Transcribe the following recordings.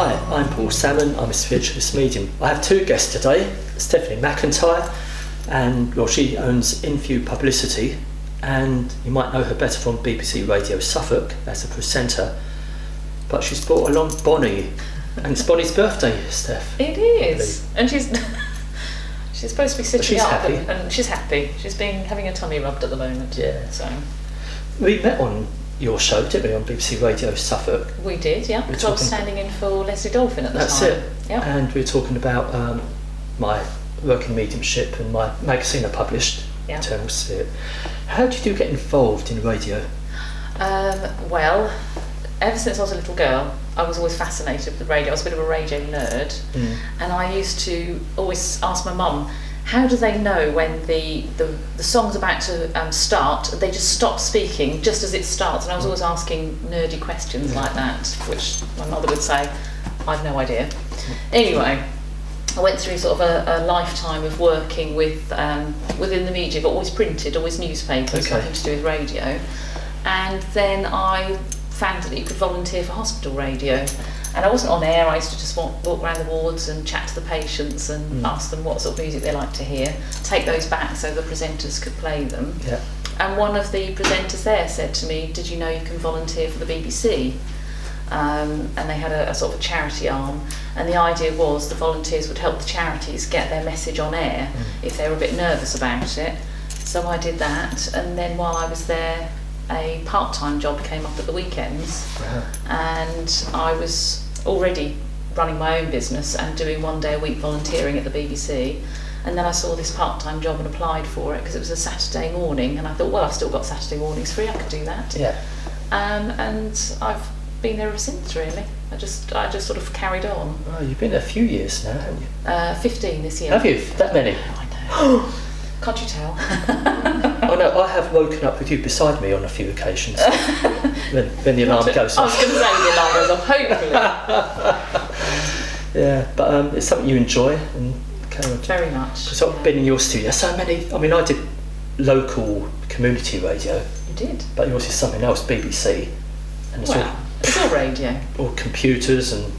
Hi, I'm Paul Salmon. I'm a spiritualist medium. I have two guests today, Stephanie Mackentyre, and well, she owns Inview Publicity, and you might know her better from BBC Radio Suffolk as a presenter. But she's brought along Bonnie, and it's Bonnie's birthday, Steph. It is, and she's supposed to be sitting up, happy. and she's happy. She's been having her tummy rubbed at the moment. Yeah. So We met on your show, didn't we, on BBC Radio Suffolk? we did, yeah. Because I was standing in for Leslie Dolphin at the That's time. it. Yeah. And we were talking about my work in mediumship and my magazine I published, Yeah. Eternal Spirit. How did you get involved in radio? Well, ever since I was a little girl, I was always fascinated with radio. I was a bit of a radio nerd, and I used to always ask my mum, how do they know when the song's about to start? They just stop speaking just as it starts, and I was always asking nerdy questions like that, which my mother would say, I've no idea. Anyway, I went through sort of a lifetime of working with within the media, but always printed, always newspapers, Okay. nothing to do with radio. And then I found that you could volunteer for hospital radio. And I wasn't on air, I used to just walk around the wards and chat to the patients and ask them what sort of music they like to hear, take those back so the presenters could play them. Yeah. And one of the presenters there said to me, did you know you can volunteer for the BBC? And they had a sort of a charity arm, and the idea was the volunteers would help the charities get their message on air if they were a bit nervous about it. So I did that, and then while I was there, a part-time job came up at the weekends, and I was already running my own business and doing 1 day a week volunteering at the BBC. And then I saw this part-time job and applied for it because it was a Saturday morning, and I thought, well, I've still got Saturday mornings free, I could do that. Yeah. And I've been there ever since, really. I just sort of carried on. Oh, you've been there a few years now, haven't you? 15 this year. Have you? That many? I know. Can't you tell? Oh no, I have woken up with you beside me on a few occasions when the alarm goes I was off. going to say the alarm goes off, hopefully. Yeah, but it's something you enjoy and kind of. Very much. Because I've been in your studio so many. I mean, I did local community radio, You did? but yours is something else, BBC, and it's Well, it's all radio. all computers and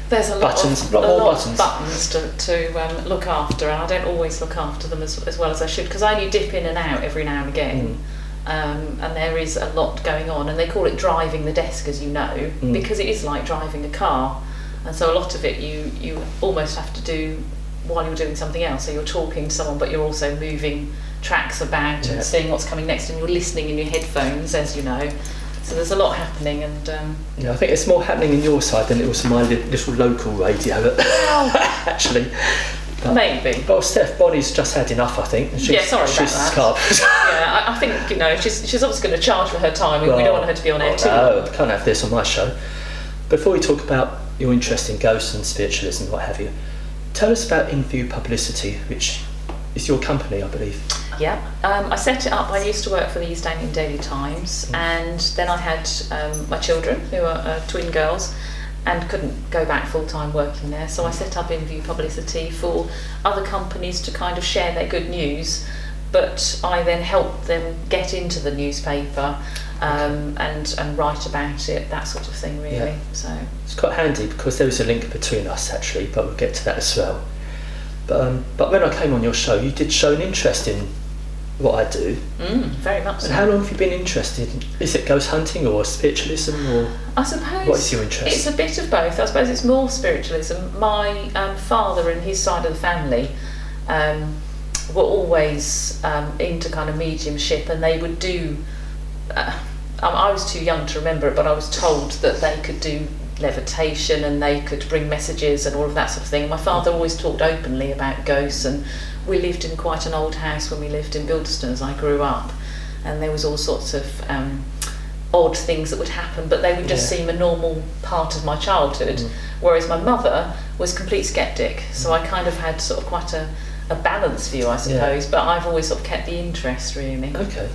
There's a lot buttons, of, a lot more of buttons to look after, and I don't always look after them as well as I should, because I only dip in and out every now and again. And there is a lot going on, and they call it driving the desk, as you know, because it is like driving a car, and so a lot of it you almost have to do while you're doing something else. So you're talking to someone, but you're also moving tracks about and seeing what's coming next, and you're listening in your headphones, as you know. So there's a lot happening, and yeah, I think it's more happening in your side than it was in my little local radio. Actually, but, maybe. But Steph, Bonnie's just had enough, I think. And Yeah, sorry about she's that. scarred. Yeah, I think she's obviously going to charge for her time. We don't want her to be on air too No, long. I can't have this on my show. Before we talk about your interest in ghosts and spiritualism and what have you, tell us about Inview Publicity, which is your company, I believe. Yeah, I set it up. I used to work for the East Anglian Daily Times, and then I had my children, who are twin girls, and couldn't go back full-time working there. So I set up Inview Publicity for other companies to kind of share their good news, but I then helped them get into the newspaper and write about it, that sort of thing, really. Yeah. So It's quite handy because there was a link between us, actually, but we'll get to that as well. But when I came on your show, you did show an interest in what I do. very much so. And how long have you been interested? Is it ghost hunting or spiritualism, or I suppose what is your interest? It's a bit of both. I suppose it's more spiritualism. My father and his side of the family were always into kind of mediumship, and they would do. I was too young to remember it, but I was told that they could do levitation and they could bring messages and all of that sort of thing. My father always talked openly about ghosts, and we lived in quite an old house when we lived in Bilston as I grew up, and there was all sorts of odd things that would happen, but they would just seem a normal part of my childhood, whereas my mother was a complete sceptic, so I kind of had sort of quite a balanced view, I suppose, but I've always sort of kept the interest, really. Okay.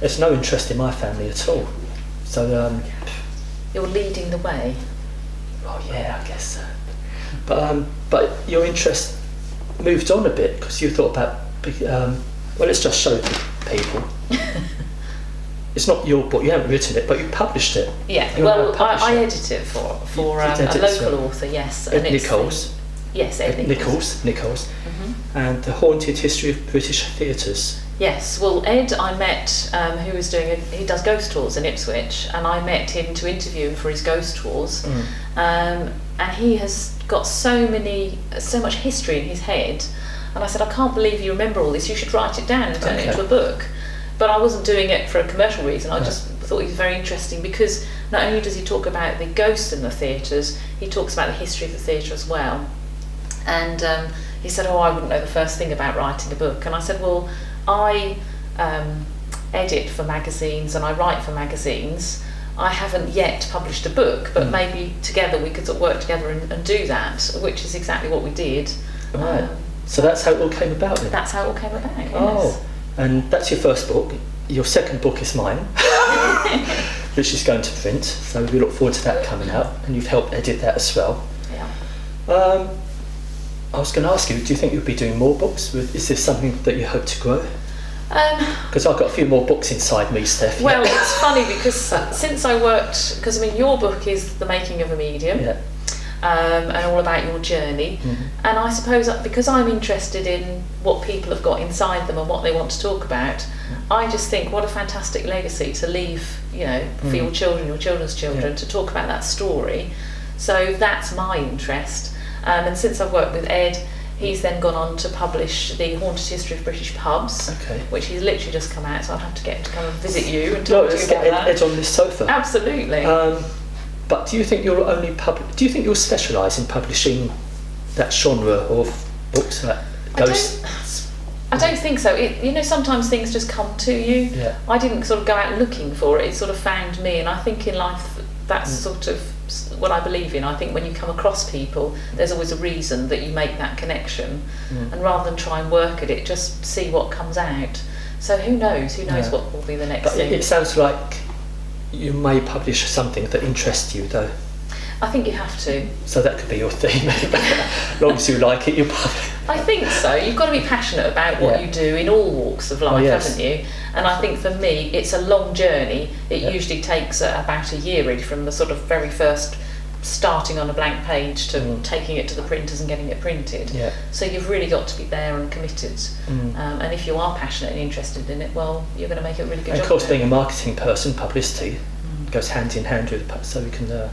There's no interest in my family at all. So You're leading the way. oh yeah, I guess so. But your interest moved on a bit because you thought about well, let's just show people. it's not your book, you haven't written it, but you published it. Yeah, You're well, a publisher. I edit it for You a did it, local so- author, yes. Ed it's Nichols. Yes, Ed Nichols. Nichols. Mm-hmm. And The Haunted History of British Theatres. Yes, well, Ed, I met, who was he does ghost tours in Ipswich, and I met him to interview him for his ghost tours. And he has got so much history in his head. And I said, I can't believe you remember all this. You should write it down and turn it into a book. But I wasn't doing it for a commercial reason. I just thought he was very interesting because not only does he talk about the ghosts in the theatres, he talks about the history of the theatre as well. And he said, I wouldn't know the first thing about writing a book. And I said, well, I edit for magazines and I write for magazines. I haven't yet published a book, but maybe together we could sort of work together and do that, which is exactly what we did. Right. So that's how it all came about then? That's how it all came about, yes. Oh, and that's your first book. Your second book is mine, which is going to print. So we look forward to that coming out, and you've helped edit that as well. Yeah. I was going to ask you, do you think you'll be doing more books? Is this something that you hope to grow? Because I've got a few more books inside me, Steph. Well, it's funny because since I worked, because I mean your book is The Making of a Medium, and all about your journey, and I suppose that because I'm interested in what people have got inside them and what they want to talk about, I just think what a fantastic legacy to leave, for your children, your children's children, to talk about that story. So that's my interest. And since I've worked with Ed, he's then gone on to publish The Haunted History of British Pubs, which he's literally just come out, so I'll have to get him to come and visit you and talk to you about that. Ed on this sofa. Absolutely. But do you think you'll do you think you'll specialise in publishing that genre of books, like ghosts? I don't think so. Sometimes things just come to you. Yeah. I didn't sort of go out looking for it. It sort of found me, and I think in life that's sort of what I believe in. I think when you come across people, there's always a reason that you make that connection, and rather than try and work at it, just see what comes out. So who knows what will be the next thing. It sounds like you may publish something that interests you, though. I think you have to. So that could be your theme. As long as you like it, you'll publish. I think so. You've got to be passionate about what you do in all walks of life, haven't you? And I think for me, it's a long journey. It usually takes about a year, really, from the sort of very first starting on a blank page to taking it to the printers and getting it printed. Yeah. So you've really got to be there and committed. And if you are passionate and interested in it, well, you're going to make it a really good job. And of course, being a marketing person, publicity goes hand in hand with it, so we can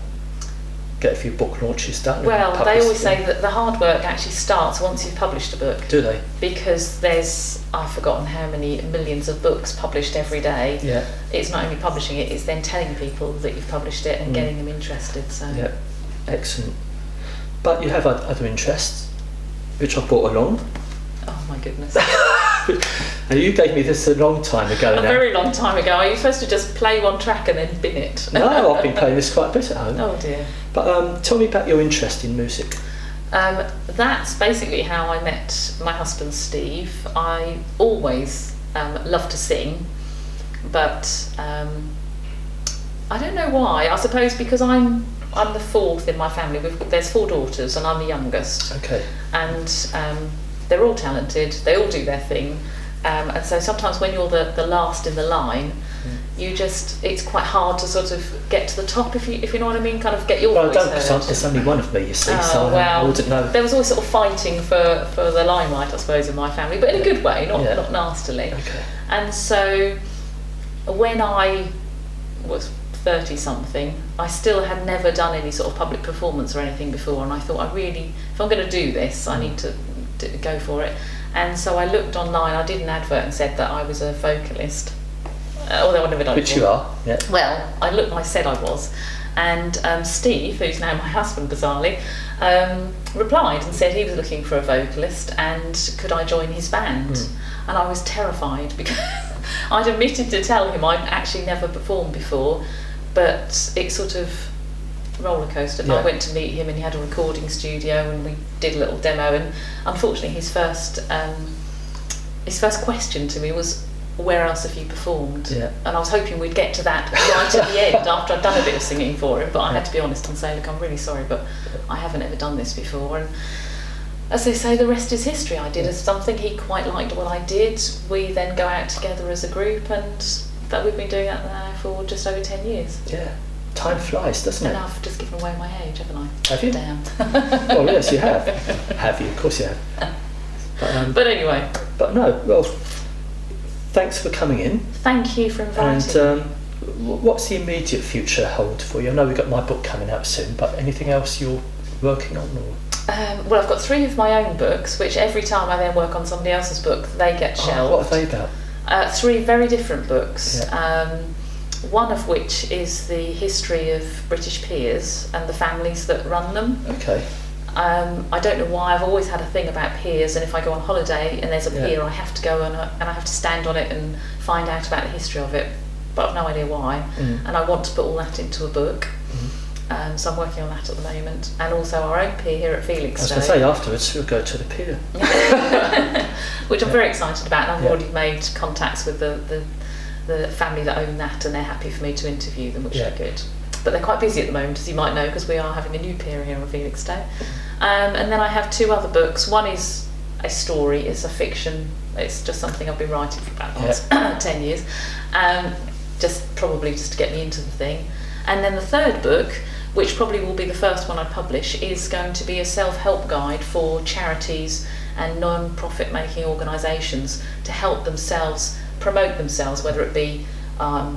get a few book launches done. Well, they always say that the hard work actually starts once you've published a book. Do they? Because there's, I've forgotten how many millions of books published every day. Yeah. It's not only publishing it, it's then telling people that you've published it and getting them interested. So. Yeah, excellent. But you have other interests, which I brought along. Oh my goodness. And you gave me this a long time ago now. A very long time ago. Are you supposed to just play one track and then bin it? No, I've been playing this quite a bit at home. Oh dear. But tell me about your interest in music. That's basically how I met my husband Steve. I always loved to sing, but I don't know why. I suppose because I'm the fourth in my family. There's 4 daughters and I'm the youngest. Okay. And they're all talented. They all do their thing. And so sometimes when you're the last in the line, it's quite hard to sort of get to the top, if you know what I mean, kind of get your voice heard. Because there's only one of me, you see, so I wouldn't know. There was always sort of fighting for the limelight, I suppose, in my family, but in a good way, not nastily. Okay. And so when I was 30-something, I still had never done any sort of public performance or anything before, and I thought, if I'm going to do this, I need to go for it. And so I looked online, I did an advert and said that I was a vocalist. Although I've never done it before. Which you are, yeah. Well, I said I was. And Steve, who's now my husband, bizarrely, replied and said he was looking for a vocalist and could I join his band. And I was terrified because I'd omitted to tell him I'd actually never performed before, but it sort of roller coaster. I went to meet him and he had a recording studio and we did a little demo, and unfortunately his first question to me was, where else have you performed? And I was hoping we'd get to that right at the end after I'd done a bit of singing for him, but I had to be honest and say, look, I'm really sorry, but I haven't ever done this before. And as they say, the rest is history. I did something, he quite liked what I did. We then go out together as a group, and that we've been doing that now for just over 10 years. Yeah. Time flies, doesn't it? And I've just given away my age, haven't I? Have you? Damn. Well, yes, you have. Have you? Of course you have. But anyway. But no, well, thanks for coming in. Thank you for inviting And what's the immediate future hold for you? I know we've got my book coming out soon, but anything else you're working on? Or? Well, I've got 3 of my own books, which every time I then work on somebody else's book, they get shelved. What are they about? 3 very different books. Yeah. One of which is the history of British peers and the families that run them. Okay. I don't know why, I've always had a thing about peers, and if I go on holiday and there's a pier, I have to go and I have to stand on it and find out about the history of it, but I've no idea why. And I want to put all that into a book. So I'm working on that at the moment, and also our own pier here at Felixstowe. I was going to say afterwards we'll go to the pier. Which I'm very excited about, and I've already made contacts with the family that own that, and they're happy for me to interview them, which is good. But they're quite busy at the moment, as you might know, because we are having a new pier here on Felixstowe. And then I have 2 other books. One is a story, it's a fiction, it's just something I've been writing for about the last 10 years, just to get me into the thing. And then the 3rd book, which probably will be the first one I publish, is going to be a self-help guide for charities and non-profit making organisations to help themselves promote themselves, whether it be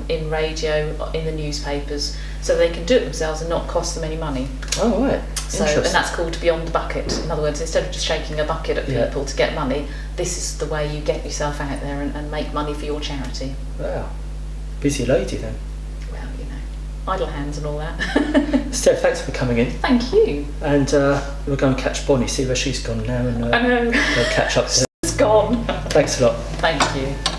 in radio, in the newspapers, so they can do it themselves and not cost them any money. Oh, right. So, and that's called Beyond the Bucket. In other words, instead of just shaking a bucket at people to get money, this is the way you get yourself out there and make money for your charity. Wow. Busy lady then. Well, you know, idle hands and all that. Steph, thanks for coming in. Thank you. And we'll go and catch Bonnie, see where she's gone now, and I know. we'll catch up. It's gone. Thanks a lot. Thank you.